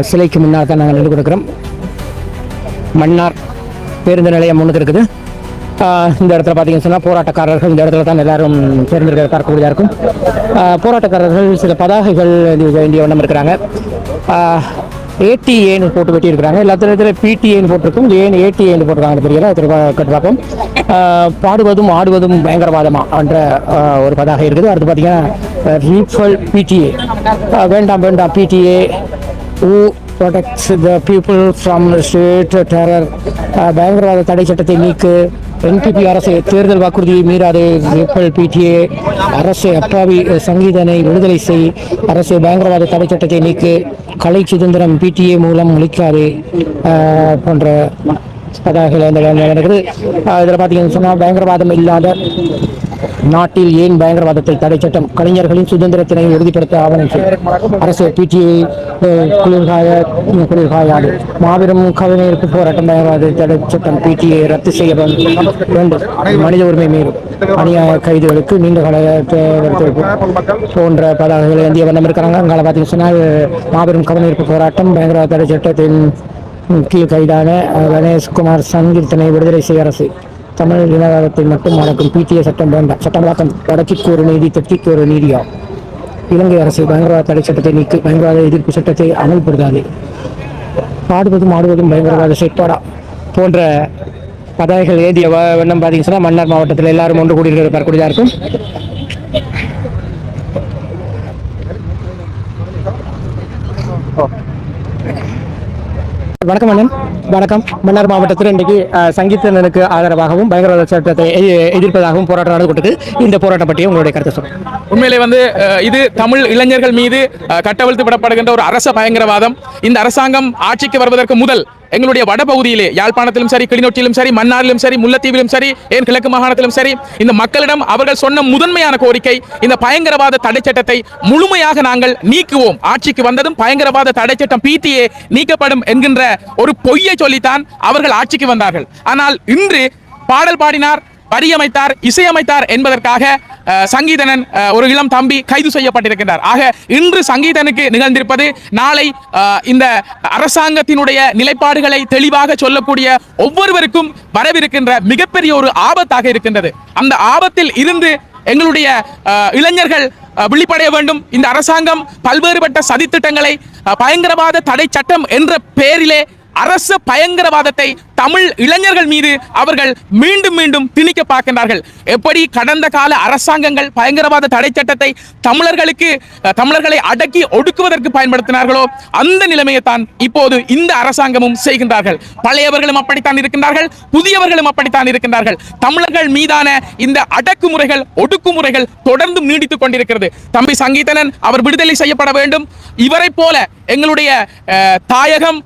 சிலைக்கு முன்னால் தான் நாங்கள் நின்று கொடுக்குறோம். மன்னார் பேருந்து நிலையம் முன்னுக்கு இருக்குது. இந்த இடத்துல பார்த்தீங்கன்னு சொன்னால் போராட்டக்காரர்கள் இந்த இடத்துல தான் எல்லாரும் சேர்ந்திருக்கிற பார்க்கக்கூடியதாக இருக்கும். போராட்டக்காரர்கள் சில பதாகைகள் வேண்டிய வண்ணம் இருக்கிறாங்க. ஏடிஏன்னு போட்டு வெட்டியிருக்கிறாங்க. எல்லாத்துல பிடிஏன்னு போட்டிருக்கும். ஏன் ஏடிஏன்னு போட்டிருக்காங்க தெரியல. கட்டு பார்ப்போம். பாடுவதும் ஆடுவதும் பயங்கரவாதமா என்ற ஒரு பதாகை இருக்குது. அடுத்து பார்த்தீங்கன்னா ரீஃபல் பிடிஏ, வேண்டாம் வேண்டாம் PTA protects the people from state terror. பயங்கரவாத தடை சட்டத்தை நீக்கு. NPP அரசு தேர்தல் வாக்குறுதியை மீறாது. ரீஃபல் பிடிஏ, அரசு அப்பாவி சங்கீதனை விடுதலை செய். அரசு பயங்கரவாத தடை சட்டத்தை நீக்கு. கலை சுதந்திரம் பிடிஏ மூலம் அளிக்காது போன்ற பதாகைகள் நடக்குது. இதில் பார்த்தீங்கன்னு சொன்னால் பயங்கரவாதம் இல்லாத நாட்டில் ஏன் பயங்கரவாதத்தை தடை சட்டம், கலைஞர்களின் சுதந்திரத்தினை உறுதிப்படுத்த ஆவணம் அரசு பிடிஐ குளிர்காயாது. மாபெரும் கவிஞருக்கு போராட்டம், பயங்கரவாத தடை சட்டம் பிடிஐ ரத்து செய்ய வேண்டும். மனித உரிமை மீறும் அநியாய கைதுகளுக்கு நீண்ட கால போன்ற பதாகைகள் இந்திய வண்ணம் இருக்கிறாங்க. அங்கே பார்த்தீங்கன்னு சொன்னால் மாபெரும் கவிஞருக்கு போராட்டம், பயங்கரவாத தடை சட்டத்தின் கீழ் கைதான கணேஷ்குமார் சங்கீர்த்தனை விடுதலை செய்ய அரசு. தமிழ் இனவாதத்தை மட்டும் நடக்கும் பிடிஏ சட்டம் வேண்டாம். சட்டமாக்கம் வடக்கிற்கு ஒரு நீதி, தெற்கிற்கு ஒரு நீதியா. இலங்கை அரசு பயங்கரவாத தடை சட்டத்தை நீக்கி. பயங்கரவாத எதிர்ப்பு சட்டத்தை அமல்படுத்தாது. பாடுவதும் ஆடுவதும் பயங்கரவாத செயற்பாடா போன்ற பதாகைகள் ஏந்திய வண்ணம் பார்த்தீங்கன்னா மன்னார் மாவட்டத்தில் எல்லாரும் ஒன்று கூடியிருக்கிறது பார்க்கக்கூடியதாக இருக்கும். வணக்கம் அண்ணன். வணக்கம். மன்னார் மாவட்டத்தில் இன்றைக்கு சங்கீதனுக்கு ஆதரவாகவும் பயங்கரவாத சட்டத்தை எதிர்ப்பதாகவும் போராட்டம் நடந்து கொண்டிருக்கு. இந்த போராட்டம் பற்றிய உங்களுடைய கருத்தை சொல்லுங்கள். உண்மையிலே இது தமிழ் இளைஞர்கள் மீது கட்டவிழ்த்து விடப்படுகின்ற ஒரு அரச பயங்கரவாதம். இந்த அரசாங்கம் ஆட்சிக்கு வருவதற்கு முதல் எங்களுடைய வடபகுதியிலே யாழ்ப்பாணத்திலும் சரி, கிளிநொச்சியிலும் சரி, மன்னாரிலும் சரி, முல்லைத்தீவிலும் சரி, ஏன் கிழக்கு மாகாணத்திலும் சரி, இந்த மக்களிடம் அவர்கள் சொன்ன முதன்மையான கோரிக்கை இந்த பயங்கரவாத தடை சட்டத்தை முழுமையாக நாங்கள் நீக்குவோம். ஆட்சிக்கு வந்ததும் பயங்கரவாத தடை சட்டம் பிடிஏ நீக்கப்படும் என்கின்ற ஒரு பொய்யை சொல்லித்தான் அவர்கள் ஆட்சிக்கு வந்தார்கள். ஆனால் இன்று பாடல் பாடினார், வரியமைத்தார், இசையமைத்தார் என்பதற்காக சங்கீதனன் ஒரு இளம் தம்பி கைது செய்யப்பட்டிருக்கின்றார். ஆக இன்று சங்கீதனுக்கு நிகழ்ந்திருப்பது நாளை இந்த அரசாங்கத்தினுடைய நிலைப்பாடுகளை தெளிவாக சொல்லக்கூடிய ஒவ்வொருவருக்கும் வரவிருக்கின்ற மிகப்பெரிய ஒரு ஆபத்தாக இருக்கின்றது. அந்த ஆபத்தில் இருந்து எங்களுடைய இளைஞர்கள் விழிப்படைய வேண்டும். இந்த அரசாங்கம் பல்வேறுபட்ட சதித்திட்டங்களை பயங்கரவாத தடை சட்டம் என்ற பெயரிலே அரசு பயங்கரவாதத்தை தமிழ் இளைஞர்கள் மீது அவர்கள் மீண்டும் மீண்டும் திணிக்க பார்க்கின்றார்கள். எப்படி கடந்த கால அரசாங்கங்கள் பயங்கரவாத தடை சட்டத்தை தமிழர்களை அடக்கி ஒடுக்குவதற்கு பயன்படுத்தினார்களோ அந்த நிலைமையை தான் இப்போது இந்த அரசாங்கமும் செய்கின்றார்கள். பழையவர்களும் அப்படித்தான் இருக்கின்றார்கள், புதியவர்களும் அப்படித்தான் இருக்கின்றார்கள். தமிழர்கள் மீதான இந்த அடக்குமுறைகள், ஒடுக்குமுறைகள் தொடர்ந்து நீடித்துக் கொண்டிருக்கிறது. தம்பி சங்கீதனன் அவர் விடுதலை செய்யப்பட வேண்டும். இவரை போல எங்களுடைய தாயகம்,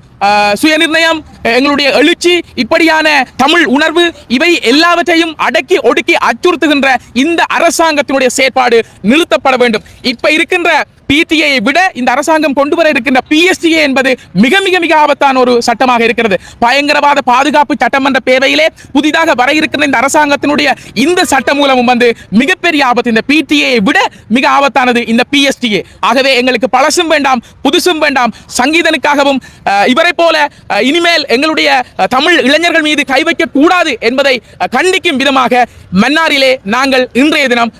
சுயநிர்ணயம், எங்களுடைய எழுச்சி, இப்படியான தமிழ் உணர்வு, இவை எல்லாவற்றையும் அடக்கி ஒடுக்கி அச்சுறுத்துகின்ற இந்த அரசாங்கத்தினுடைய செயற்பாடு நிறுத்தப்பட வேண்டும். இப்ப இருக்கின்ற பிடிஐ விட இந்த அரசாங்கம் கொண்டு வர இருக்கின்ற பிஎஸ்டிஏ என்பது மிக மிக மிக ஆபத்தான ஒரு சட்டமாக இருக்கிறது. பயங்கரவாத பாதுகாப்பு சட்டம் என்ற பேரையிலே புதிதாக வர இருக்கின்ற இந்த அரசாங்கத்தினுடைய இந்த சட்ட மூலமும் மிகப்பெரிய ஆபத்து. இந்த பிடிஐ விட மிக ஆபத்தானது இந்த பிஎஸ்டிஏ. ஆகவே எங்களுக்கு பழசும் வேண்டாம், புதுசும் வேண்டாம். சங்கீதனுக்காகவும் இவரை போல இனிமேல் எங்களுடைய தமிழ் இளைஞர்கள் மீது கை வைக்க கூடாது என்பதை கண்டிக்கும் விதமாக மன்னாரிலே நாங்கள் இன்றைய தினம்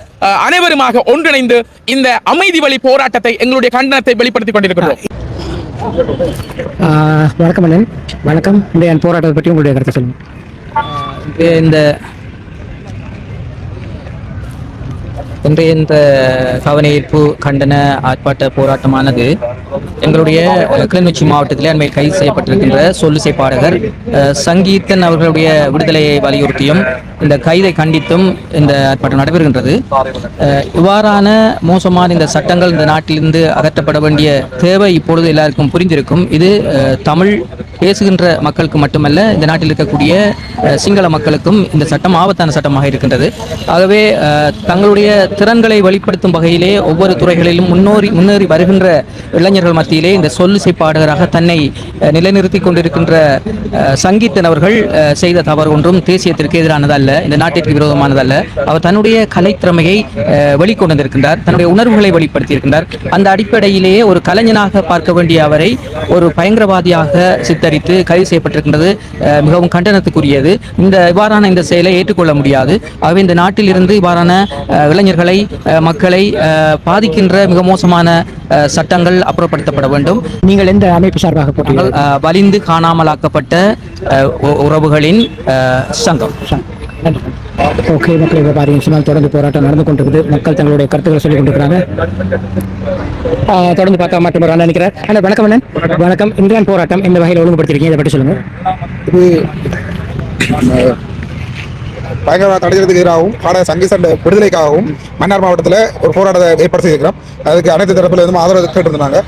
அனைவருமாக ஒன்றிணைந்து இந்த அமைதி வழி போராட்டத்தை, எங்களுடைய கண்டனத்தை வெளிப்படுத்திக் கொண்டிருக்கிறோம். வணக்கம் அண்ணன். வணக்கம். இந்த போராட்டத்தை பற்றி உங்களுடைய கருத்தை சொல்லுங்கள். இந்த கவனஈர்ப்பு கண்டன ஆர்ப்பாட்ட போராட்டமானது எங்களுடைய கிளிநொச்சி மாவட்டத்திலே அண்மையில் கைது செய்யப்பட்டிருக்கின்ற சொல்லிசை பாடகர் சங்கீதன் அவர்களுடைய விடுதலையை வலியுறுத்தியும் இந்த கைதை கண்டித்தும் இந்த ஆர்ப்பாட்டம் நடைபெறுகின்றது. இவ்வாறான மோசமான இந்த சட்டங்கள் இந்த நாட்டிலிருந்து அகற்றப்பட வேண்டிய தேவை இப்பொழுது எல்லாருக்கும் புரிந்திருக்கும். இது தமிழ் பேசுகின்ற மக்களுக்கு மட்டுமல்ல, இந்த நாட்டில் இருக்கக்கூடிய சிங்கள மக்களுக்கும் இந்த சட்டம் ஆபத்தான சட்டமாக இருக்கின்றது. ஆகவே தங்களுடைய திறன்களை வெளிப்படுத்தும் வகையிலே ஒவ்வொரு துறைகளிலும் முன்னேறி வருகின்ற இளைஞர்கள் மத்தியிலே இந்த சொல்லிசை பாடகராக தன்னை நிலைநிறுத்திக் கொண்டிருக்கின்ற சங்கீதன் அவர்கள் செய்த தவறு ஒன்றும் தேசியத்திற்கு எதிரானதல்ல, இந்த நாட்டிற்கு விரோதமானதல்ல. அவர் தன்னுடைய கலைத்திறமையை வெளிக்கொண்டு வந்திருக்கின்றார், தன்னுடைய உணர்வுகளை வெளிப்படுத்தியிருக்கின்றார். அந்த அடிப்படையிலேயே ஒரு கலைஞனாக பார்க்க வேண்டிய அவரை ஒரு பயங்கரவாதியாக சித்தரித்து கைது செய்யப்பட்டிருக்கின்றது மிகவும் கண்டனத்துக்குரியது. இவ்வாறான இந்த செயலை ஏற்றுக்கொள்ள முடியாது. ஆகவே இந்த நாட்டில் இருந்து இவ்வாறான இளைஞர்களை மக்களை பாதிக்கின்ற மிக மோசமான சட்டங்கள் அப்புறப்படுத்தப்பட வேண்டும். நீங்கள் எந்த அமைப்பு சார்பாக போட்டீர்கள்? வலிந்து காணாமலாக்கப்பட்ட உறவுகளின் சங்கம். ஓகே, மக்கள் இப்போ பார்த்தீங்கன்னா தொடர்ந்து போராட்டம் நடந்து கொண்டிருக்குது. மக்கள் தங்களுடைய கருத்துக்களை சொல்லிக் கொண்டிருக்கிறாங்க. தொடர்ந்து பார்த்தா மட்டும் ஒரு நினைக்கிறேன். அண்ணா வணக்கம். அண்ணன் வணக்கம். இந்தியான் போராட்டம் இந்த வகையில் ஒழுங்குபடுத்திருக்கீங்க, இதை பற்றி சொல்லுங்கள். இது பயங்கரவாத தடைக்கிறதுக்கு எதிராகவும் பாடகர் சங்கீதன் விடுதலைக்காகவும் மன்னார் மாவட்டத்தில் ஒரு போராட்டத்தை ஏற்பாடு செய்திருக்கிறோம். அதுக்கு அனைத்து தரப்பில் இருந்தும் ஆதரவு கேட்டிருந்தாங்க.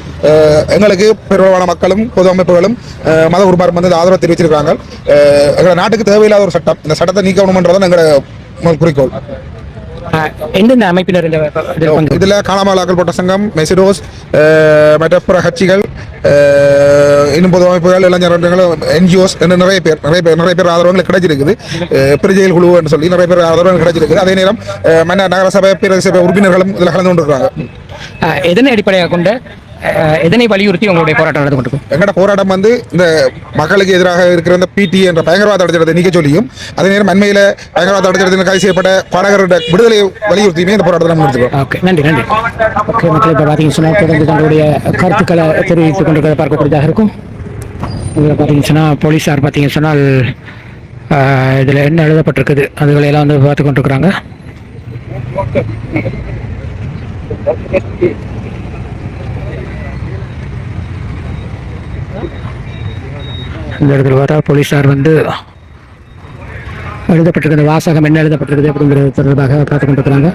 எங்களுக்கு பெரும்பாலான மக்களும் பொது அமைப்புகளும் மத உறுப்பினரும் வந்து ஆதரவு தெரிவிச்சிருக்காங்க. எங்கள் நாட்டுக்கு தேவையில்லாத ஒரு சட்டம், இந்த சட்டத்தை நீக்கணும்ன்றதான் எங்களோட குறிக்கோள். எந்தெந்த அமைப்பினர் இதுல காணாமலாக்கல் போட்ட சங்கம், மெசிடோஸ், மற்ற பிற கட்சிகள், இன்னும் பொது அமைப்புகள், இளைஞர்கள், என்ஜிஓஸ் நிறைய பேர் ஆதரவுகள் கிடைச்சிருக்குது. பிரஜைகள் குழு என்று சொல்லி நிறைய பேர் ஆதரவு கிடைச்சிருக்குது. அதே நேரம் மன்னர் நகரசபை பேரரசபை உறுப்பினர்களும் இதில் கலந்து கொண்டிருக்காங்க. எதனை அடிப்படையாக கொண்டு எதனை வலியுறுத்தி உங்களுடைய போராட்டம் நடந்து கொண்டிருக்கும்? எங்களோட போராட்டம் வந்து இந்த மக்களுக்கு எதிராக இருக்கிற இந்த பிடி என்ற பயங்கரவாத தடைச்சட்டத்தை நீக்க சொல்லியும், அதே நேரம் அண்மையில் பயங்கரவாத தடைச்சட்டத்தில் கைது செய்யப்பட்ட பாடகருடைய விடுதலை வலியுறுத்தியுமே இந்த போராட்டத்தை முடிச்சிருக்கோம். ஓகே, நன்றி. ஓகே, மக்கள் இப்போ பார்த்தீங்கன்னு சொன்னால் தொடர்ந்து தங்களுடைய கருத்துக்களை தெரிவித்துக் கொண்டிருக்கிறத பார்க்கக்கூடியதாக இருக்கும். இதில் பார்த்தீங்கன்னு சொன்னால் போலீஸார் பார்த்தீங்கன்னு சொன்னால் இதில் என்ன எழுதப்பட்டிருக்குது அதுகளையெல்லாம் வந்து பார்த்து கொண்டிருக்கிறாங்க. இந்த இடத்துல பார்த்தா போலீஸார் வந்து எழுதப்பட்டிருக்கிற வாசகம் என்ன எழுதப்பட்டிருக்குது அப்படிங்கிறது தொடர்பாக பார்த்து கொண்டிருக்கிறாங்க.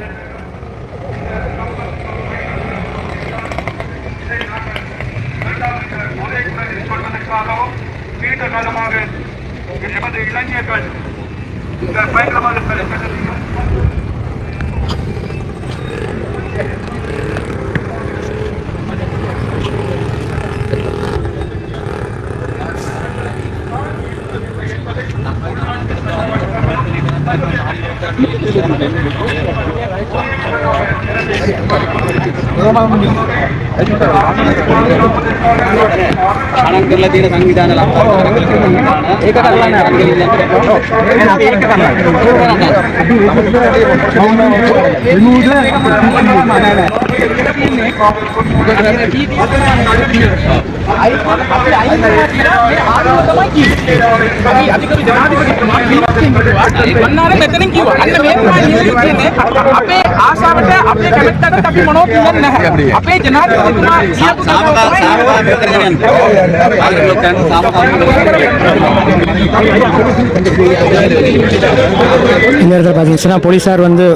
இந்த இடத்துல பார்த்தீங்கன்னா போலீஸார் வந்து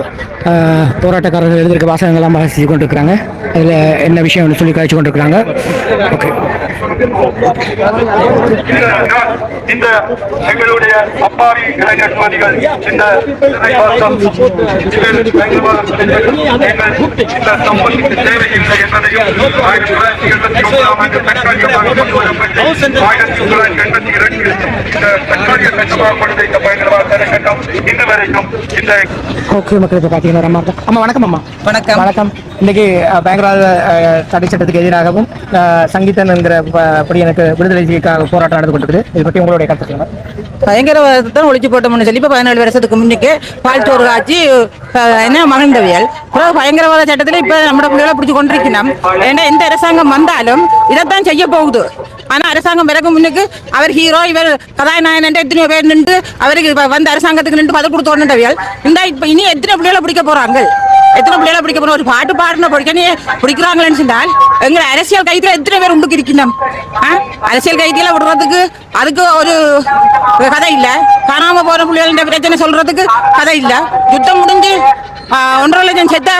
போராட்டக்காரர்கள் எழுதியிருக்க வாசகங்கள்லாம் வாசித்து கொண்டிருக்கிறாங்க. அதில் என்ன விஷயம் சொல்லி காய்ச்சி கொண்டிருக்கிறாங்க. ஓகே, இந்த எங்களுடைய அப்பாவி இளைஞர்வாதிகள் இந்த சம்பளத்துக்கு தேவையில்லை என்பதையும் 1979 ஆண்டு தற்காலிகமாக கொண்டு வரப்பட்டு 1982 இந்த தற்காலிக சட்டமாக கொடுத்த இந்த பயங்கரவாத தடை சட்டம் இன்று வரைக்கும் இந்த. ஓகே, மக்கள் இப்போ பார்த்தீங்கன்னா அம்மா வணக்கம். அம்மா வணக்கம். வணக்கம். இன்னைக்கு பயங்கரவாத தடை சட்டத்துக்கு எதிராகவும் சங்கீதன் என்கிற அப்படி எனக்கு விடுதலைக்காக போராட்டம் நடந்து கொண்டிருக்குது. இதை பற்றி உங்களுடைய கருத்து? பயங்கரவாதத்தை ஒழிச்சு போட்டோம்னு சொல்லி இப்போ 17 வருஷத்துக்கு முன்னுக்கு பால்சோறு காட்சி என்ன மகந்தவியல் பயங்கரவாத சட்டத்தில் இப்போ நம்ம பிள்ளைகளை பிடிச்சி கொண்டிருக்கணும். ஏன்னா எந்த அரசாங்கம் வந்தாலும் இதைத்தான் செய்ய போகுது. ஆனா அரசாங்கம் பிறகு முன்னுக்கு அவர் ஹீரோ, இவர் கதாநாயகன் எத்தனையோ பேர் நின்று அவருக்கு வந்த அரசாங்கத்துக்கு நின்று பதில் கொடுத்தோண்டவியல். இந்த இப்ப இனி எத்தனை பிள்ளைகளை பிடிக்க போறாங்க? எத்தனை பிள்ளைகளை பிடிக்க போறோம்? ஒரு பாட்டு பாடுன பிடிக்கனே பிடிக்கிறாங்களேன்னு சொன்னால் எங்களை அரசியல் கைதில எத்தனை பேர் உண்டுக்கு இருக்கணும்? அரசியல் கைதியில விடுறதுக்கு அதுக்கு ஒரு கதை இல்ல. காணாம போற பிள்ளைகள பிரச்சனை சொல்றதுக்கு கதை இல்ல. யுத்தம் முடிஞ்சு 1.5 லட்சம் செத்த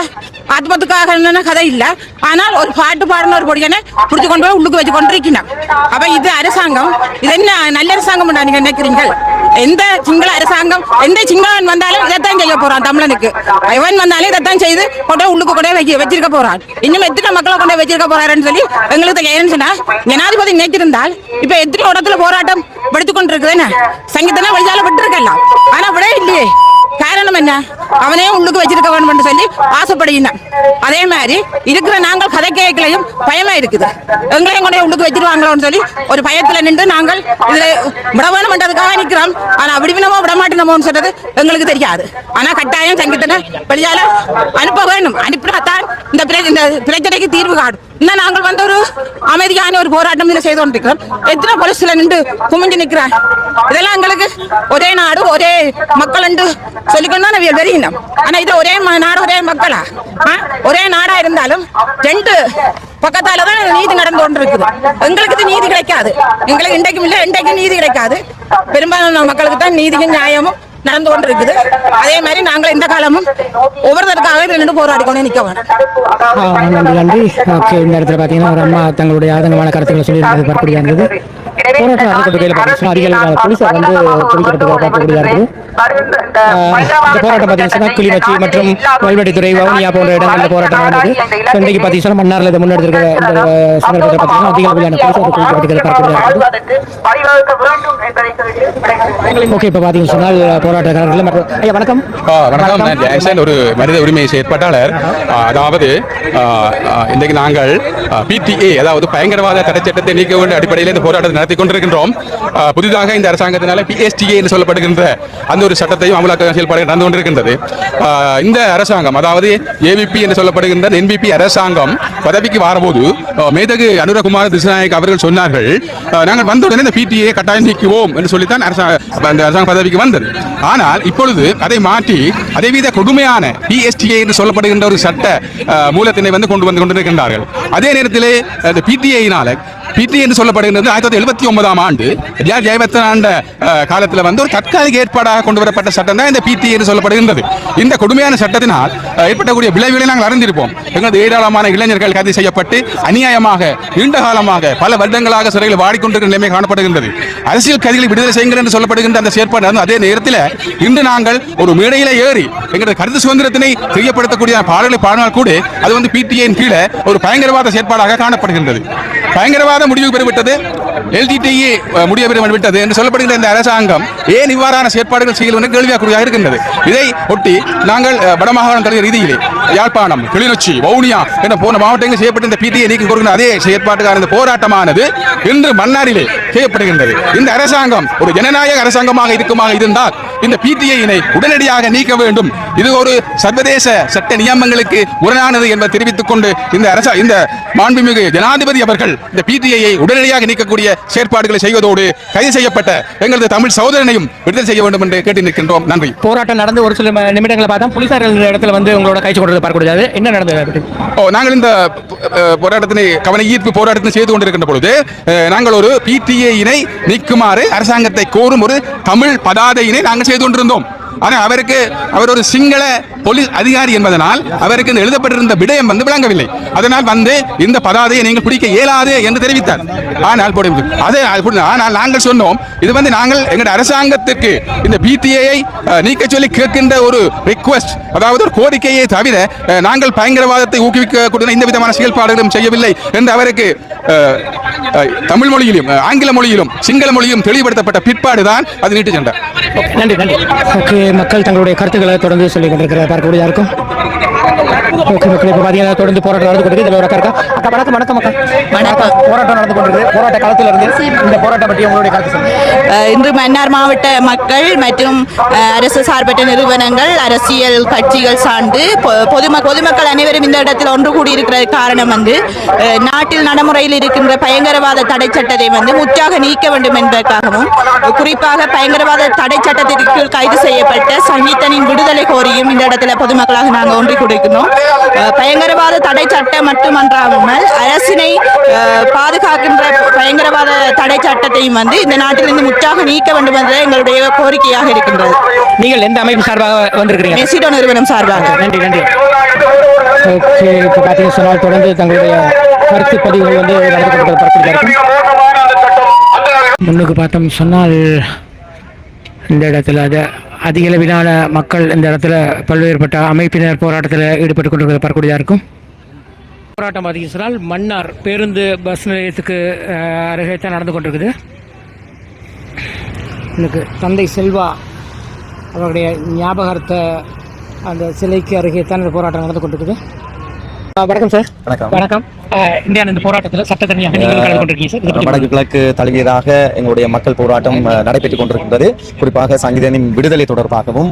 ஆத்மத்துக்காக என்னென்ன கதை இல்ல. ஆனால் ஒரு பாட்டு பாடின ஒரு பொடியனை பிடிச்சு கொண்டு போய் உள்ளுக்கு வச்சு கொண்டிருக்கணும். அப்ப இது அரசாங்கம், இது என்ன நல்ல அரசாங்கம் நீங்க நினைக்கிறீங்க? எந்த சிங்கள அரசாங்கம், எந்த சிங்களவன் வந்தாலும் இதைத்தான் செய்ய போறான். தமிழனுக்கு எவன் வந்தாலும் இதைத்தான் செய்து கொண்டு உள்ளுக்கு கொண்டே வச்சிருக்க போறான். இன்னும் எத்தனை மக்களை கொண்டே வச்சிருக்க போறாருன்னு சொல்லி எங்களுக்கு ஏன்னு சொன்னா, ஜனாதிபதி நினைச்சிருந்தால் இப்ப எத்தனை இடத்துல போராட்டம் படுத்துக் கொண்டிருக்குதுன்னு சங்கீதனா வழியால விட்டு இருக்கலாம். ஆனா விட இல்லையே. காரணம் என்ன? அவனே உள்ளுக்கு வச்சிருக்க வேண்டும் சொல்லி ஆசைப்படுகிறான். அதே மாதிரி இருக்கிற நாங்கள் கதை கேட்கலையும் பயமா இருக்குது. எங்களையும் கொண்டே உள்ளுக்கு வச்சிருவாங்களோன்னு சொல்லி ஒரு பயத்துல நின்று நாங்கள் இதுல விட வேணும்ன்றதுக்காக நிக்கிறோம். ஆனா அப்படி வினமோ விட மாட்டேனமோன்னு சொல்றது எங்களுக்கு தெரியாது. ஆனா கட்டாயம் சங்கீதனை வெளியால அனுப்ப வேணும். அனுப்பினாத்தான் இந்த பிரச்சனைக்கு தீர்வு காணும். இன்னும் நாங்கள் வந்து ஒரு அமைதியான ஒரு போராட்டம் இதில் செய்து கொண்டிருக்கிறோம். எத்தனை போலீஸ்ல நின்று குமிஞ்சு நிற்கிறான். இதெல்லாம் எங்களுக்கு ஒரே நாடு ஒரே மக்கள் என்று சொல்லிக்கொண்டு தான் வெறியினோம். ஆனா இது ஒரே நாடு ஒரே மக்களா? ஒரே நாடா இருந்தாலும் 2 பக்கத்தாலதான் நீதி நடந்து கொண்டு இருக்குது. எங்களுக்கு இது நீதி கிடைக்காது. எங்களுக்கு இன்றைக்கும் இல்லை, இன்றைக்கும் நீதி கிடைக்காது. பெரும்பாலான மக்களுக்கு தான் நீதியும் நியாயமும் நடந்து கொண்டு இருக்குது. அதே மாதிரி நாங்கள் இந்த காலமும் ஒவ்வொருத்தருக்காக நின்று போராடி கொண்டு நிற்க வேணும். நன்றி. ஓகே, இந்த இடத்துல பார்த்தீங்கன்னா ஒரு அம்மா தங்களுடைய ஆதங்கமான கருத்துக்களை சொல்லியிருந்தது பார்க்கக்கூடியா இருந்தது. போராட்டம் நடக்கக்கூடிய அதிகாரிகள் போலீசார் வந்து குளிக்கப்பட்டு பார்க்கக்கூடியா இருக்குது. இந்த போராட்டம் பார்த்தீங்கன்னா கிளிநொச்சி மற்றும் வல்வெட்டித்துறை, வவுனியா போன்ற இடங்களில் போராட்டம் நடந்தது. இன்றைக்கு பார்த்தீங்கன்னா மன்னாரில் இதை முன்னெடுத்திருக்கிற இந்த சந்தர்ப்பத்தில் பார்த்தீங்கன்னா அதிகாரிகளான போலீசார் குளிக்கப்பட்டு பார்க்கக்கூடியா இருக்குது. ஓகே, இப்போ பார்த்தீங்கன்னு சொன்னால் போராட்டக்காரர்கள் மற்றும் ஐயா வணக்கம். வணக்கம். நான் ஜெயசன், ஒரு மனித உரிமை செயற்பாட்டாளர். அதாவது இன்றைக்கு நாங்கள் PTA, அதாவது பயங்கரவாத தடை சட்டத்தை நீக்க வேண்டிய அடிப்படையில் இந்த போராட்டத்தை நடத்தி கொண்டிருக்கின்றோம். புதிதாக இந்த அரசாங்கத்தினால PSTA என்று சொல்லப்படுகின்ற அந்த ஒரு சட்டத்தையும் அமலாக்க செயல்பாடு நடந்து கொண்டிருக்கின்றது. இந்த அரசாங்கம், அதாவது AVP என்று சொல்லப்படுகின்ற NVP அரசாங்கம் பதவிக்கு வரபோது மேதகு அனுரகுமார் திசாநாயக் அவர்கள் சொன்னார்கள், நாங்கள் வந்தவுடனே இந்த PTA கட்டாயம் நீக்குவோம் என்று சொல்லித்தான் அரசாங்க பதவிக்கு வந்தது. ஆனால் இப்பொழுது அதை மாற்றி அதைவித கொடுமையான PSTA என்று சொல்லப்படுகின்ற ஒரு சட்ட மூலத்தினை வந்து கொண்டு வந்து கொண்டிருக்கின்றார்கள். அதே நேரத்திலே இந்த PTA என்று சொல்லப்படுகின்றது 1979ஆம் ஆண்டு ஜெயவர்தன ஆண்ட காலத்தில் வந்து ஒரு தற்காலிக ஏற்பாடாக கொண்டு வரப்பட்ட சட்டம் தான் இந்த PTA என்று சொல்லப்படுகின்றது. இந்த கொடுமையான சட்டத்தினால் ஏற்படக்கூடிய விளைவுகளை நாங்கள் அறிந்திருப்போம். எங்களது ஏராளமான இளைஞர்கள் கைது செய்யப்பட்டு அநியாயமாக நீண்ட காலமாக பல வருடங்களாக சிறையில் வாடிக்கொண்டிருக்கிற நிலைமை காணப்படுகின்றது. அரசியல் கைதிகளை விடுதலை செய்யுங்கள் என்று சொல்லப்படுகின்ற அந்த செயற்பாடு அதே நேரத்தில் இன்று நாங்கள் ஒரு மேடையில ஏறி எங்களது கருத்து சுதந்திரத்தினை தெரியப்படுத்தக்கூடிய பாடல்களை பாடினால் கூட அது வந்து PTA கீழே ஒரு பயங்கரவாத செயற்பாடாக காணப்படுகின்றது. பயங்கரவாத முடிவு பெறவிட்டது, LTTE முடிவு பெறவிட்டது என்று சொல்லப்படுகின்ற இந்த அரசாங்கம் ஏன் இவ்வாறான செயற்பாடுகள் செய்யலாம் கேள்வியாக இருக்கின்றது. இதை ஒட்டி நாங்கள் வடமாகாண தலைவர் ரீதியிலே யாழ்ப்பாணம், கிளிநொச்சி, வவுனியா என்ற போன்ற மாவட்டங்களில் செய்யப்பட்ட இந்த PTA நீக்கி கொடுக்கின்ற அதே செயற்பாட்டுக்கான இந்த போராட்டமானது இன்று மன்னாரிலே செய்யப்படுகின்றது. இந்த அரசாங்கம் ஒரு ஜனநாயக அரசாங்கமாக இருந்தால் இந்த PTA-னை உடனடியாக நீக்க வேண்டும். இது ஒரு சர்வதேச சட்ட நியமங்களுக்கு முரணானது என்பதை தெரிவித்துக் கொண்டு இந்த மாண்புமிகு ஜனாதிபதி அவர்கள் இந்த PTA-யை உடனடியாக நீக்கக்கூடிய செயற்பாடுகளை செய்வதோடு கைது செய்யப்பட்ட எங்களது தமிழ் சகோதரனையும் விடுதலை செய்ய வேண்டும் என்று கேட்டு நிற்கின்றோம். நன்றி. போராட்டம் நடந்து ஒரு சில நிமிடங்களை பார்த்தா போலீசார்கள் இடத்துல வந்து உங்களோட கைச்சு கொண்டு பார்க்கக்கூடாது. என்ன நடந்தது? நாங்கள் இந்த போராட்டத்தினை கவன ஈர்ப்பு போராட்டத்தை செய்து கொண்டிருக்கின்ற பொழுது நாங்கள் ஒரு PTA-னை நீக்குமாறு அரசாங்கத்தை கோரும் ஒரு தமிழ் பதாதையினை நாங்கள் செய்து கொண்டிருந்தோம். ஆனால் அவர் ஒரு சிங்கள போலீஸ் அதிகாரி என்பதனால் அவருக்கு இந்த எழுதப்பட்டிருந்த விடயம் வந்து விளங்கவில்லை. அதனால் வந்து இந்த பதாதையை நீங்கள் பிடிக்க இயலாது என்று தெரிவித்தார். ஆனால் நாங்கள் சொன்னோம், இது வந்து நாங்கள் எங்கள் அரசாங்கத்திற்கு இந்த PTA-யை நீக்க சொல்லி கேட்கின்ற ஒரு ரிக்வெஸ்ட், அதாவது ஒரு கோரிக்கையை தவிர நாங்கள் பயங்கரவாதத்தை ஊக்குவிக்கக்கூடிய இந்த விதமான செயல்பாடுகளும் செய்யவில்லை என்று அவருக்கு தமிழ் மொழியிலும் ஆங்கில மொழியிலும் சிங்கள மொழியிலும் தெளிவுபடுத்தப்பட்ட பிற்பாடுதான் அது நீட்டு சென்றார். நன்றி. ஓகே, மக்கள் தங்களுடைய கருத்துக்களை தொடர்ந்து சொல்லிக் கொண்டிருக்கிற பார்க்கக்கூடிய இருக்கும். ஓகே மக்கள், இப்போ பார்த்தீங்கன்னா தொடர்ந்து போராட்டம் நடந்து கொண்டிருக்கு. இதில் ஒரு அக்கா அக்கா வணக்கம். வணக்கம் அக்கா. வணக்கம். போராட்டம் நடந்து கொண்டிருக்கு. போராட்ட காலத்தில் இருந்து இந்த போராட்டம் பற்றி உங்களுடைய கருத்து சொல்லுங்கள். இன்று மன்னார் மாவட்ட மக்கள் மற்றும் அரசு சார்பற்ற நிறுவனங்கள், அரசியல் கட்சிகள் சார்ந்து பொதுமக்கள் அனைவரும் இந்த இடத்தில் ஒன்று கூடியிருக்கிற காரணம் வந்து நாட்டில் நடைமுறையில் இருக்கின்ற பயங்கரவாத தடை சட்டத்தை வந்து முற்றாக நீக்க வேண்டும் என்பதற்காகவும், குறிப்பாக பயங்கரவாத தடை சட்டத்திற்கு கைது செய்யப்பட்ட சங்கீதனின் விடுதலை கோரியும் இந்த இடத்துல பொதுமக்களாக நாங்கள் ஒன்று கூடியிருக்கிறோம். பயங்கரவாத தடை சட்டம் மட்டுமன்றாமல் அரசினை பாதுகாக்கின்ற பயங்கரவாத தடை சட்டத்தையும் வந்து இந்த நாட்டிலிருந்து முற்றாக நீக்க வேண்டும் என்ற எங்களுடைய கோரிக்கையாக இருக்கின்றது. நீங்கள் எந்த அமைப்பு சார்பாக வந்திருக்கிறீங்க? மெசிடோ நிறுவனம் சார்பாக. நன்றி நன்றி. ஓகே, இப்போ பார்த்தீங்கன்னா சொன்னால் தொடர்ந்து தங்களுடைய கருத்து பதிவுகள் வந்து நடத்தப்பட்டது. முன்னுக்கு பார்த்தோம் சொன்னால் இந்த இடத்துல அதிக அளவிலான மக்கள் இந்த இடத்துல பல்வேறுபட்ட அமைப்பினர் போராட்டத்தில் ஈடுபட்டு கொண்டிருக்கிற பார்க்கக்கூடியதாக இருக்கும். போராட்டம் பார்த்தீங்கன்னு சொன்னால் மன்னார் பேருந்து பஸ் நிலையத்துக்கு அருகே தான் நடந்து கொண்டிருக்குது. எனக்கு தந்தை செல்வா அவருடைய ஞாபகார்த்த அந்த சிலைக்கு அருகே தான் இந்த போராட்டம் நடந்து கொண்டிருக்குது. வணக்கம் சார். வணக்கம். வணக்கம். இந்த போராட்டத்தில் சட்டத்தனியாக நீங்கள் கலந்து கொண்டிருக்கீங்க சார். வடக்கு கிழக்கு தலைவீராக எங்களுடைய மக்கள் போராட்டம் நடைபெற்றுக் கொண்டிருக்கின்றது. குறிப்பாக சங்கீதனின் விடுதலை தொடர்பாகவும்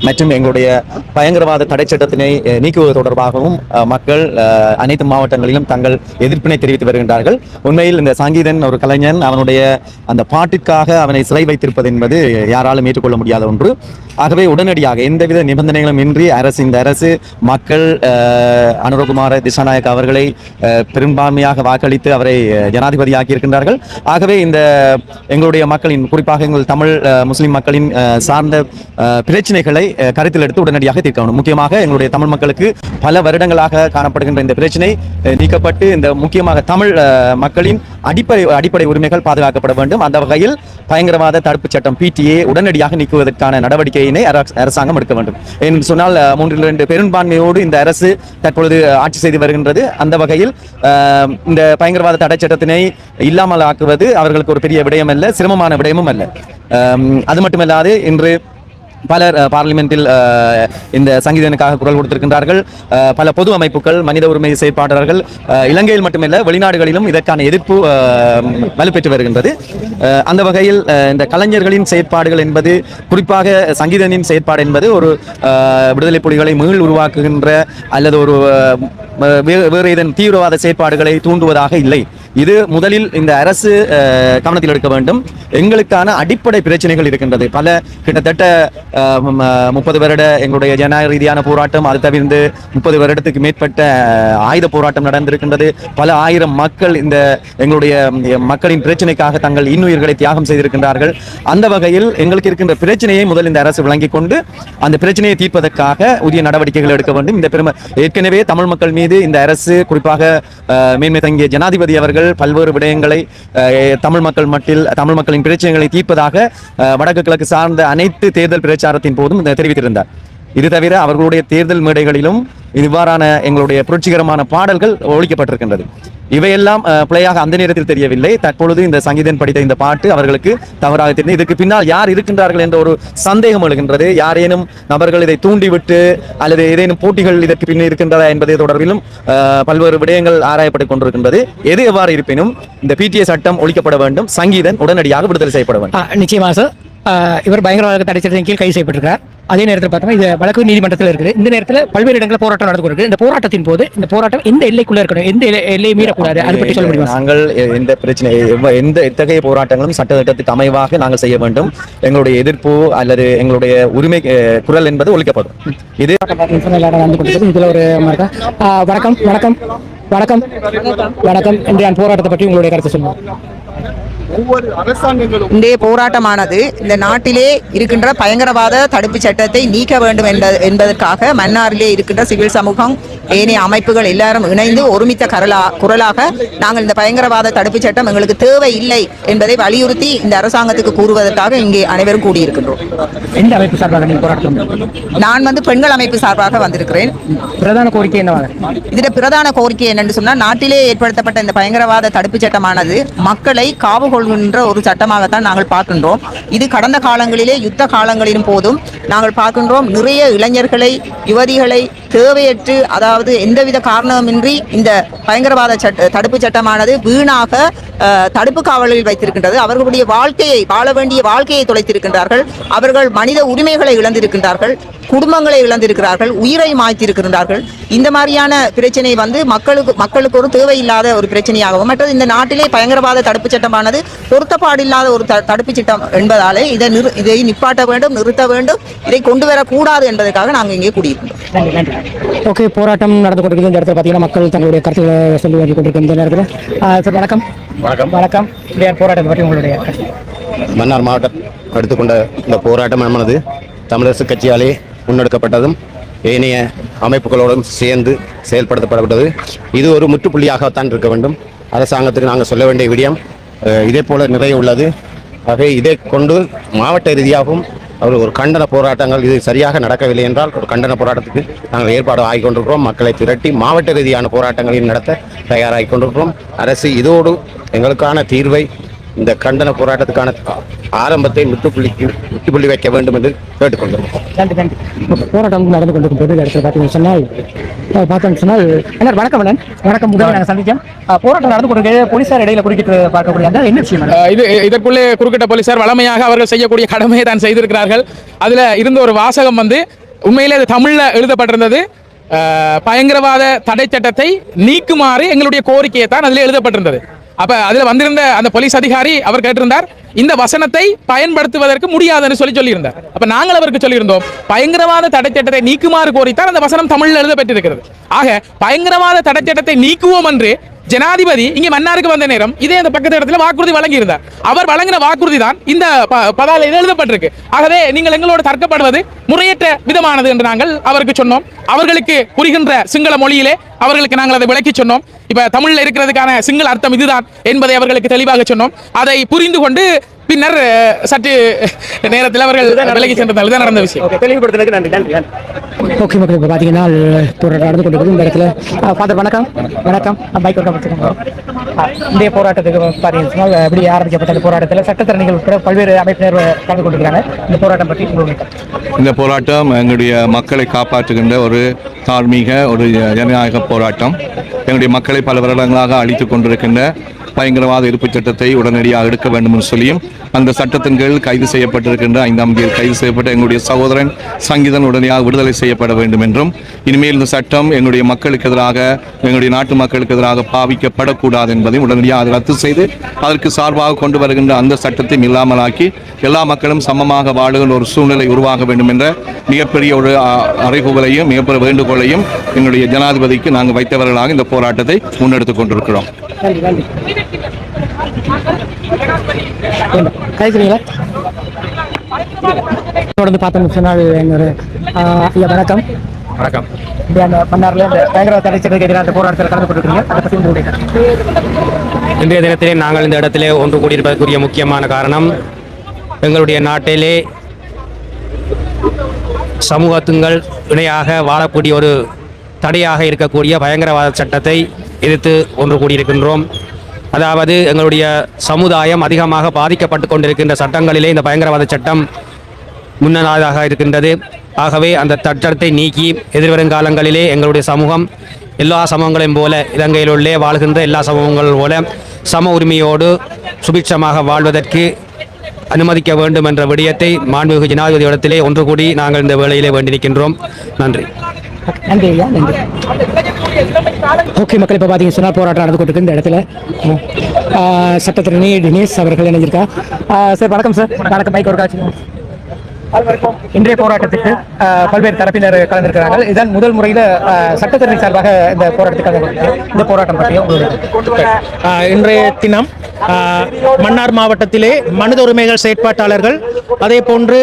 மற்றும் எங்களுடைய பயங்கரவாத தடை சட்டத்தினை நீக்குவது தொடர்பாகவும் மக்கள் அனைத்து மாவட்டங்களிலும் தங்கள் எதிர்ப்பினை தெரிவித்து வருகின்றார்கள். உண்மையில் இந்த சங்கீதன் ஒரு கலைஞன், அவனுடைய அந்த பாட்டிற்காக அவனை சிலை வைத்திருப்பது என்பது யாராலும் ஏற்றுக்கொள்ள முடியாத ஒன்று. ஆகவே உடனடியாக எந்தவித நிபந்தனைகளும் இன்றி இந்த அரசு மக்கள் அனுரகுமார திசாநாயக் அவர்களை பெரும்பான்மையாக வாக்களித்து அவரை ஜனாதிபதியாக்கி இருக்கின்றார்கள். ஆகவே இந்த எங்களுடைய மக்களின், குறிப்பாக எங்கள் தமிழ் முஸ்லிம் மக்களின் சார்ந்த பிரச்சனைகளை கருத்தில் எடுத்து உடனடியாக தீர்க்க வேண்டும். முக்கியமாக எங்களுடைய தமிழ் மக்களுக்கு பல வருடங்களாக காணப்படுகின்ற இந்த பிரச்சனை நீக்கப்பட்டு இந்த முக்கியமாக தமிழ் மக்களின் அடிப்படை உரிமைகள் பாதுகாக்கப்பட வேண்டும். அந்த வகையில் பயங்கரவாத தடுப்பு சட்டம் PTA உடனடியாக நீக்குவதற்கான நடவடிக்கையினை அரசாங்கம் எடுக்க வேண்டும் என்று சொன்னால் 3-2 பெரும்பான்மையோடு இந்த அரசு தற்பொழுது ஆட்சி செய்து வருகின்றது. அந்த வகையில் இந்த பயங்கரவாத தடை சட்டத்தினை இல்லாமல் ஆக்குவது அவர்களுக்கு ஒரு பெரிய விடயம் அல்ல, சிரமமான விடயமும் அல்ல. அது மட்டுமல்லாது இன்று பலர் பார்லிமெண்டில் இந்த சங்கீதனுக்காக குரல் கொடுத்திருக்கின்றார்கள். பல பொது அமைப்புகள், மனித உரிமை செயற்பாட்டாளர்கள் இலங்கையில் மட்டுமல்ல வெளிநாடுகளிலும் இதற்கான எதிர்ப்பு வலுப்பெற்று வருகின்றது. அந்த வகையில் இந்த கலைஞர்களின் செயற்பாடுகள் என்பது, குறிப்பாக சங்கீதனின் செயற்பாடு என்பது ஒரு விடுதலை புலிகளை மீள் உருவாக்குகின்ற அல்லது ஒரு வேறு இதன் தீவிரவாத செயற்பாடுகளை தூண்டுவதாக இல்லை. இது முதலில் இந்த அரசு கவனத்தில் எடுக்க வேண்டும். எங்களுக்கான அடிப்படை பிரச்சனைகள் இருக்கின்றது. பல கிட்டத்தட்ட 30 வருட எங்களுடைய ஜனநாயக ரீதியான போராட்டம், அது தவிர்த்து 30 வருடத்துக்கு மேற்பட்ட ஆயுத போராட்டம் நடந்திருக்கின்றது. பல ஆயிரம் மக்கள் இந்த எங்களுடைய மக்களின் பிரச்சனைக்காக தங்கள் இன்னுயிர்களை தியாகம் செய்திருக்கின்றார்கள். அந்த வகையில் எங்களுக்கு இருக்கின்ற பிரச்சனையை முதல் இந்த அரசு விளங்கிக் கொண்டு அந்த பிரச்சனையை தீர்ப்பதற்காக உரிய நடவடிக்கைகள் எடுக்க வேண்டும். இந்த ஏற்கனவே தமிழ் மக்கள் மீது இந்த அரசு, குறிப்பாக மேன்மை தங்கிய ஜனாதிபதி அவர்கள் பல்வேறு விடயங்களை தமிழ் மக்களின் பிரச்சனைகளை தீர்ப்பதாக வடக்கு கிழக்கு சார்ந்த அனைத்து தேர்தல் பிரச்சாரத்தின் போதும் தெரிவித்திருந்தார். இது தவிர அவர்களுடைய தேர்தல் மேடைகளிலும் இவ்வாறான எங்களுடைய புரட்சிகரமான பாடல்கள் ஒழிக்கப்பட்டிருக்கின்றது. இவையெல்லாம் பிழையாக அந்த நேரத்தில் தெரியவில்லை. தற்பொழுது இந்த சங்கீதன் படித்த இந்த பாட்டு அவர்களுக்கு தவறாக தெரிந்தது. இதற்கு பின்னால் யார் இருக்கின்றார்கள் என்ற ஒரு சந்தேகம் எழுகின்றது. யாரேனும் நபர்கள் இதை தூண்டிவிட்டு அல்லது ஏதேனும் போட்டிகள் இதற்கு பின் இருக்கின்றதா என்பதை தொடர்பிலும் பல்வேறு விடயங்கள் ஆராயப்பட்டுக் கொண்டிருக்கின்றது. எது எவ்வாறு இருப்பினும் இந்த PTA சட்டம் ஒழிக்கப்பட வேண்டும். சங்கீதன் உடனடியாக விடுதலை செய்யப்பட வேண்டும். நிச்சயமாக சார். இவர் பயங்கரவாத தடை சட்டத்தின் கீழ் கைது செய்யப்பட்டிருக்கிறார். அதே நேரத்தில் பார்த்தோம்னா இது வழக்கு நீதிமன்றத்தில் இருக்குது. இந்த நேரத்தில் பல்வேறு இடங்களில் போராட்டம் நடந்து கொண்டிருக்கு. இந்த போராட்டத்தின் போது இந்த போராட்டம் எந்த எல்லைக்குள்ள இருக்கணும், எந்த எல்லையை மீறக்கூடாது, அதை பற்றி சொல்ல முடியுமா? நாங்கள் எந்த பிரச்சனை, எத்தகைய போராட்டங்களும் சட்டத்திட்டத்துக்கு அமைவாக நாங்கள் செய்ய வேண்டும். எங்களுடைய எதிர்ப்பு அல்லது எங்களுடைய உரிமை குரல் என்பது ஒழிக்கப்படும். இது இதுல ஒரு வணக்கம் வணக்கம் வணக்கம் வணக்கம் இன்றைய போராட்டத்தை பற்றி உங்களுடைய கருத்து சொல்லுங்க. இன்றைய போராட்டமானது இந்த நாட்டிலே இருக்கின்ற பயங்கரவாத தடுப்பு சட்டத்தை நீக்க வேண்டும் என்பதற்காக மன்னாரிலே இருக்கின்ற சிவில் சமூகம், ஏனைய அமைப்புகள் எல்லாரும் இணைந்து ஒருமித்த குரலாக நாங்கள் இந்த பயங்கரவாத தடுப்பு சட்டம் எங்களுக்கு தேவை இல்லை என்பதை வலியுறுத்தி இந்த அரசாங்கத்துக்கு கூறுவதற்காக இங்கே அனைவரும் கூடியிருக்கின்றோம். எந்த அமைப்பு சார்பாக போராட்டம்? நான் பெண்கள் அமைப்பு சார்பாக வந்திருக்கிறேன். பிரதான கோரிக்கை என்ன? இதுல பிரதான கோரிக்கை என்னென்று சொன்னால், நாட்டிலே ஏற்படுத்தப்பட்ட இந்த பயங்கரவாத தடுப்பு சட்டமானது மக்களை காவு கொள்கின்ற ஒரு சட்டமாகத்தான் நாங்கள் பார்க்கின்றோம். இது கடந்த காலங்களிலே யுத்த காலங்களிலும் போதும் நாங்கள் பார்க்கின்றோம். நிறைய இளைஞர்களை, யுவதிகளை தேவையற்று, அதாவது எந்தவித காரணமின்றி இந்த பயங்கரவாத தடுப்பு சட்டமானது வீணாக தடுப்பு காவலில் வைத்திருக்கின்றது. அவர்களுடைய வாழ வேண்டிய வாழ்க்கையை தொலைத்திருக்கின்றார்கள். அவர்கள் மனித உரிமைகளை இழந்திருக்கின்றார்கள். குடும்பங்களை இழந்திருக்கிறார்கள், உயிரை மாய்த்திருக்கிறார்கள். இந்த மாதிரியான பிரச்சனை வந்து மக்களுக்கு ஒரு தேவையில்லாத ஒரு பிரச்சனையாகவும், மற்றது இந்த நாட்டிலே பயங்கரவாத தடுப்பு சட்டமானது பொருத்தப்பாடில்லாத ஒரு தடுப்பு சட்டம் என்பதாலே இதை நிப்பாட்ட வேண்டும், நிறுத்த வேண்டும், இதை கொண்டு வரக்கூடாது என்பதற்காக நாங்கள் இங்கே கூடியிருக்கிறோம். ஓகே, போராட்டம் நடந்து கொண்டிருக்கிறது. இந்த இடத்துல பார்த்தீங்கன்னா மக்கள் தங்களுடைய கருத்துக்களை சொல்லி வந்து கொண்டிருக்கிற இந்த நேரத்தில் சார் வணக்கம். வணக்கம். போராட்டத்தை பற்றி உங்களுடைய மன்னார் மாவட்டம் எடுத்துக்கொண்ட இந்த போராட்டமானது தமிழரசு கட்சியாலே முன்னெடுக்கப்பட்டதும் ஏனைய அமைப்புகளோடும் சேர்ந்து செயல்படுத்தப்பட்டது. இது ஒரு முற்றுப்புள்ளியாகத்தான் இருக்க வேண்டும். அரசாங்கத்துக்கு நாங்கள் சொல்ல வேண்டிய விடயம் இதே போல நிறைய உள்ளது. ஆகவே இதை கொண்டு மாவட்ட ரீதியாகவும் ஒரு கண்டன போராட்டங்கள் இது சரியாக நடக்கவில்லை என்றால் ஒரு கண்டன போராட்டத்துக்கு நாங்கள் ஏற்பாடு ஆகி கொண்டிருக்கிறோம். மக்களை திரட்டி மாவட்ட ரீதியான போராட்டங்களையும் நடத்த தயாராகி கொண்டிருக்கிறோம். அரசு இதோடு எங்களுக்கான தீர்வை, இந்த கண்டன போராட்டத்துக்கான ஆரம்பத்தை முற்றுப்புள்ளி வைக்க வேண்டும் என்று கேட்டுக்கொண்டோம். போராட்டம் நடந்து கொண்டிருக்கும் போது இடத்துல பார்த்தீங்கன்னு சொன்னால் வணக்கம் வணக்கம். முதல் நாங்கள் சந்திச்சோம். போராட்டம் நடந்து கொண்டிருக்க போலீசார் இடையில குறுக்கிட்டு பார்க்கக்கூடிய என்ன விஷயம் இதற்குள்ளே குறுக்கிட்ட போலீசார் வளமையாக அவர்கள் செய்யக்கூடிய கடமையை தான் செய்திருக்கிறார்கள். அதுல இருந்த ஒரு வாசகம் வந்து உண்மையிலே அது தமிழ்ல எழுதப்பட்டிருந்தது. பயங்கரவாத தடை சட்டத்தை நீக்குமாறு எங்களுடைய கோரிக்கையை தான் அதில் எழுதப்பட்டிருந்தது. அப்ப அதுல வந்திருந்த அந்த போலீஸ் அதிகாரி அவர் கேட்டிருந்தார், இந்த வசனத்தை பயன்படுத்துவதற்கு முடியாதுன்னு சொல்லியிருந்தார். அப்ப நாங்கள் அவருக்கு சொல்லியிருந்தோம், பயங்கரவாத தடை சட்டத்தை நீக்குமாறு கோரித்தால் அந்த வசனம் தமிழில் எழுதப்பட்டிருக்கிறது. ஆக பயங்கரவாத தடை சட்டத்தை நீக்குவோம் என்று ஜனாதிபதி இங்கே மன்னாருக்கு வந்த நேரம் இதே அந்த பக்கத்து இடத்துல வாக்குறுதி வழங்கியிருந்தார். அவர் வழங்கின வாக்குறுதி தான் இந்த பதாகையில் எழுதப்பட்டிருக்கு. ஆகவே நீங்கள் எங்களோடு தர்க்கப்படுவது முறையற்ற விதமானது என்று நாங்கள் அவருக்கு சொன்னோம். அவர்களுக்கு புரிகின்ற சிங்கள மொழியிலே அவர்களுக்கு நாங்கள் அதை விளக்கி சொன்னோம். இப்ப தமிழ்ல இருக்கிறதுக்கான சிங்கள அர்த்தம் இதுதான் என்பதை அவர்களுக்கு தெளிவாக சொன்னோம். அதை புரிந்து கொண்டு பின்னர் சற்று நேரத்தில் அவர்கள் விலகி சென்றதால் தான் நடந்த விஷயம். தெளிவுபடுத்துறதுக்கு நன்றி. ஓகே மக்கள், இப்போ பார்த்தீங்கன்னா போராட்டம் நடந்து கொண்டிருக்கிறது. இந்த இடத்துல ஃபாதர் வணக்கம். பைக் இந்த போராட்டத்துக்கு பார்த்தீங்கன்னா எப்படி ஆரம்பிக்கப்பட்ட இந்த போராட்டத்தில் சட்டத்திறனிகள் உட்பட பல்வேறு அமைப்பினர் கலந்து கொண்டிருக்கிறாங்க. இந்த போராட்டம் பற்றி இந்த போராட்டம் எங்களுடைய மக்களை காப்பாற்றுகின்ற ஒரு தார்மீக ஒரு ஜனநாயக போராட்டம். எங்களுடைய மக்களை பல வருடங்களாக அழித்துக் கொண்டிருக்கின்ற பயங்கரவாத இருப்புச் சட்டத்தை உடனடியாக எடுக்க வேண்டும் என்று சொல்லியும், அந்த சட்டத்தின் கீழ் கைது செய்யப்பட்டிருக்கின்ற 5ஆம் தேதி கைது செய்யப்பட்ட எங்களுடைய சகோதரன் சங்கீதன் உடனடியாக விடுதலை செய்யப்பட வேண்டும் என்றும், இனிமேல் இந்த சட்டம் எங்களுடைய மக்களுக்கு எதிராக, எங்களுடைய நாட்டு மக்களுக்கு எதிராக பாவிக்கப்படக்கூடாது என்பதையும் உடனடியாக அதை ரத்து செய்து அதற்கு சார்பாக கொண்டு வருகின்ற அந்த சட்டத்தை இல்லாமலாக்கி எல்லா மக்களும் சமமாக வாழுகின்ற ஒரு சூழ்நிலை உருவாக வேண்டும் என்ற மிகப்பெரிய ஒரு அறைகூவலையும் மிகப்பெரிய வேண்டுகோளையும் எங்களுடைய ஜனாதிபதிக்கு நாங்கள் வைத்தவர்களாக இந்த போராட்டத்தை முன்னெடுத்துக் கொண்டிருக்கிறோம். தொடர்ந்து பார்த்தோம்னு சொன்னால் வணக்கம். மன்னார்ல பயங்கரவாத தடை சட்டத்துக்கு எதிரான போராட்டத்தில் கலந்து கொண்டிருக்கிறீங்க. அதை பற்றி உங்களுடைய இன்றைய தினத்திலே நாங்கள் இந்த இடத்திலே ஒன்று கூடியிருப்பதற்குரிய முக்கியமான காரணம், எங்களுடைய நாட்டிலே சமூகத்துங்கள் இணையாக வாழக்கூடிய ஒரு தடையாக இருக்கக்கூடிய பயங்கரவாத சட்டத்தை எதிர்த்து ஒன்று கூடியிருக்கின்றோம். அதாவது எங்களுடைய சமுதாயம் அதிகமாக பாதிக்கப்பட்டு கொண்டிருக்கின்ற சட்டங்களிலே இந்த பயங்கரவாத சட்டம் முன்னதாக இருக்கின்றது. ஆகவே அந்த சட்டத்தை நீக்கி எதிர்வரும் காலங்களிலே எங்களுடைய சமூகம் எல்லா சமூகங்களையும் போல, இலங்கையில் உள்ளே வாழ்கின்ற எல்லா சமூகங்களும் போல சம உரிமையோடு சுபிட்சமாக வாழ்வதற்கு அனுமதிக்க வேண்டும் என்ற விடயத்தை மாண்புமிகு ஜனாதிபதி இடத்திலே ஒன்று கூடி நாங்கள் இந்த வேளையிலே வேண்டியிருக்கின்றோம். நன்றி. ஓகே மக்கள், இப்போ பார்த்தீங்கன்னு சொன்னால் போராட்டம் நடந்து கொண்டிருக்கு. இந்த இடத்துல சட்டத்திறனி தினேஷ் அவர்கள் இணைஞ்சிருக்கா. சார் வணக்கம். சார் வணக்கம். பைக் ஒரு காட்சி. இன்றைய போராட்டத்துக்கு பல்வேறு தரப்பினர் கலந்திருக்கிறார்கள். இதுதான் முதல் முறையில் சட்டத்திறனி சார்பாக இந்த போராட்டத்துக்கு கலந்து. இந்த போராட்டம் பற்றியும் இன்றைய தினம் மன்னார் மாவட்டத்திலே மனித உரிமைகள் செயற்பாட்டாளர்கள், அதே போன்று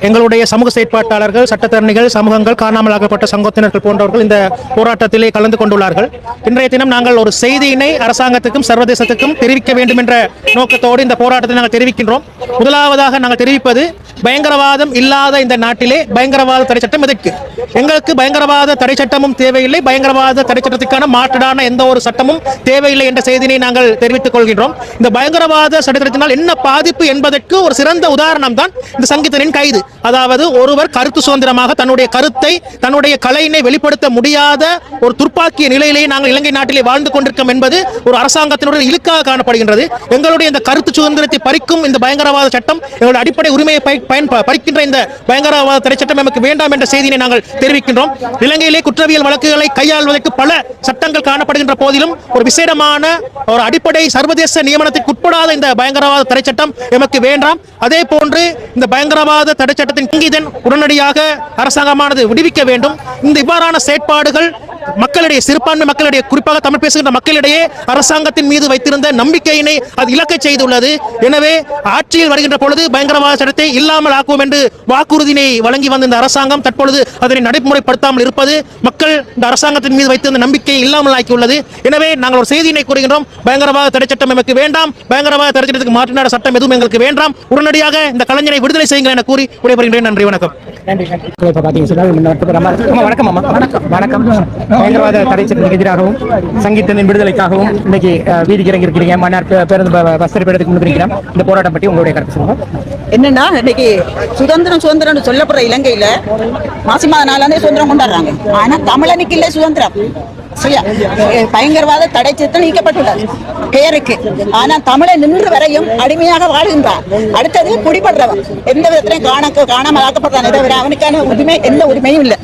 எங்களுடைய சமூக செயற்பாட்டாளர்கள், சட்டத்தரணிகள், சமூகங்கள், காணாமலாக்கப்பட்ட சங்கத்தினர்கள் போன்றவர்கள் இந்த போராட்டத்திலே கலந்து கொண்டுள்ளார்கள். இன்றைய தினம் நாங்கள் ஒரு செய்தியினை அரசாங்கத்துக்கும் சர்வதேசத்துக்கும் தெரிவிக்க வேண்டும் என்ற நோக்கத்தோடு இந்த போராட்டத்தை நாங்கள் தெரிவிக்கின்றோம். முதலாவதாக நாங்கள் தெரிவிப்பது, பயங்கரவாதம் இல்லாத இந்த நாட்டிலே பயங்கரவாத தடை சட்டம் எதற்கு? எங்களுக்கு பயங்கரவாத தடை சட்டமும் தேவையில்லை, பயங்கரவாத தடை சட்டத்துக்கான மாற்றான எந்த ஒரு சட்டமும் தேவையில்லை என்ற செய்தியை நாங்கள் தெரிவித்துக் கொள்கின்றோம். இந்த பயங்கரவாத சட்டத்தினால் என்ன பாதிப்பு என்பதற்கு ஒரு சிறந்த உதாரணம் தான் இந்த சங்கீதனின் கைது. அதாவது ஒருவர் கருத்து சுதந்திரமாக தன்னுடைய கருத்தை, தன்னுடைய கலையினை வெளிப்படுத்த முடியாத ஒரு துர்ப்பாக்கிய நிலையிலேயே நாங்கள் இலங்கை நாட்டிலே வாழ்ந்து கொண்டிருக்கோம் என்பது ஒரு அரசாங்கத்தினுடைய இழுக்காக காணப்படுகின்றது. எங்களுடைய இந்த கருத்து சுதந்திரத்தை பறிக்கும் இந்த பயங்கரவாத சட்டம் எங்களுடைய அடிப்படை உரிமையை பறிக்கின்ற இந்த பயங்கரவாத தடை சட்டம் நமக்கு வேண்டாம் என்ற செய்தியை நாங்கள் தெரிவிக்கின்றோம். இலங்கையிலே குற்றவியல் வழக்குகளை கையாள்வதற்கு பல சட்டங்கள் காணப்படுகின்ற போதிலும் ஒரு விசேடமான ஒரு அடிப்படை சர்வதேச நியமனத்திற்கு உட்படாத இந்த பயங்கரவாத தடை சட்டம் எமக்கு வேண்டாம். அதே போன்று இந்த பயங்கரவாத தடை சட்டத்தின் இதன் உடனடியாக அரசாங்கமானது விடுவிக்க வேண்டும். இந்த இவ்வாறான செயற்பாடுகள் மக்களிடையே, சிறுபான்மை மக்களிடையே, குறிப்பாக தமிழ் பேசுகின்ற மக்களிடையே அரசாங்கத்தின் மீது வைத்திருந்த நம்பிக்கையினை அது இலக்கை செய்துள்ளது. எனவே ஆட்சியில் வருகின்ற பொழுது பயங்கரவாத சட்டத்தை இல்லாமல் ஆக்குவோம் என்று வாக்குறுதியை வழங்கி வந்த இந்த அரசாங்கம் தற்பொழுது அதனை நடைமுறைப்படுத்தாமல் இருப்பது மக்கள் இந்த அரசாங்கத்தின் மீது வைத்திருந்த நம்பிக்கையை இல்லாமல் ஆக்கியுள்ளது. எனவே நாங்கள் ஒரு செய்தியினை கூறுகின்றோம், பயங்கரவாத தடை சட்டம் எமக்கு வேண்டாம், பயங்கரவாத தடை சட்டத்துக்கு மாற்று சட்டம் எதுவும் எங்களுக்கு வேண்டாம், உடனடியாக இந்த கலைஞரை விடுதலை செய்யுங்கள் என கூறி விடைபெறுகின்றேன். நன்றி, வணக்கம். வணக்கம். பயங்கரவாத தடை சட்டத்துக்கு எதிராகவும் சங்கீதத்தின் விடுதலைக்காகவும் இன்னைக்கு வீதிக்கு இறங்கி இருக்கிறீங்க. மன்னார் பேருந்து பஸ் திரைப்படத்துக்கு முன்னிருக்கிறோம். இந்த போராட்டம் பற்றி உங்களுடைய கருத்து சொல்லுங்க. என்னன்னா இன்னைக்கு சுதந்திரம் சொல்லப்படுற இலங்கையில மாசி மாத நாளாந்தே சுதந்திரம் கொண்டாடுறாங்க. ஆனா தமிழனுக்கு இல்லை சுதந்திரம். சரியா, பயங்கரவாத தடை சட்டம் நீக்கப்பட்டுள்ளது பெயருக்கு. ஆனா தமிழை நின்று வரையும் அடிமையாக வாழ்கின்றான். அடுத்தது குடிபடுறவன் எந்த விதத்திலையும் காணாமல் ஆக்கப்படுறான். தவிர அவனுக்கான உரிமை, எந்த உரிமையும் இல்லை.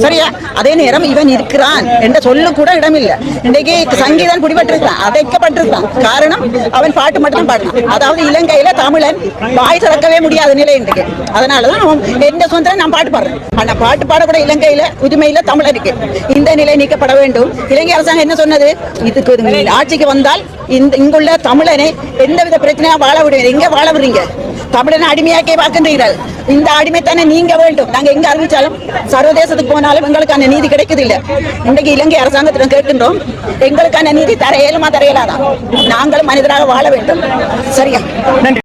சரியா, அதே நேரம் இவன் இருக்கிறான் என்ற சொல்லு கூட இடமில்லை. இன்றைக்கு சங்கீதம் குடிபட்டிருக்கான், அடைக்கப்பட்டிருக்கான். காரணம் அவன் பாட்டு மட்டும் பாடினான். அதாவது இலங்கையில தமிழன் வாய் திறக்கவே முடியாத நிலை இன்றைக்கு. அதனாலதான் எந்த சுதந்திரம் நான் பாட்டு பாடுறேன். ஆனா பாட்டு பாடக்கூட இலங்கையில உரிமையில தமிழருக்கு. இந்த நிலை நீக்கப்பட வேண்டும். இலங்கை அரசாங்கம் என்ன சொன்னது, இதுக்கு ஆட்சிக்கு வந்தால் இங்குள்ள தமிழனை எந்தவித பிரச்சனையா வாழ விடுவீங்க. எங்க வாழ விடுறீங்க? தமிழனை அடிமையாக்கே பார்க்கின்றீர்கள். இந்த அடிமைத்தானே நீங்க வேண்டும். நாங்க எங்க அறிவிச்சாலும் சர்வதேசத்துக்கு போனாலும் எங்களுக்கான நீதி கிடைக்கிறது இல்லை. இன்றைக்கு இலங்கை அரசாங்கத்திடம் கேட்கின்றோம், எங்களுக்கான நீதி தர இயலுமா தர இயலாதான். நாங்களும் மனிதராக வாழ வேண்டும். சரியா, நன்றி.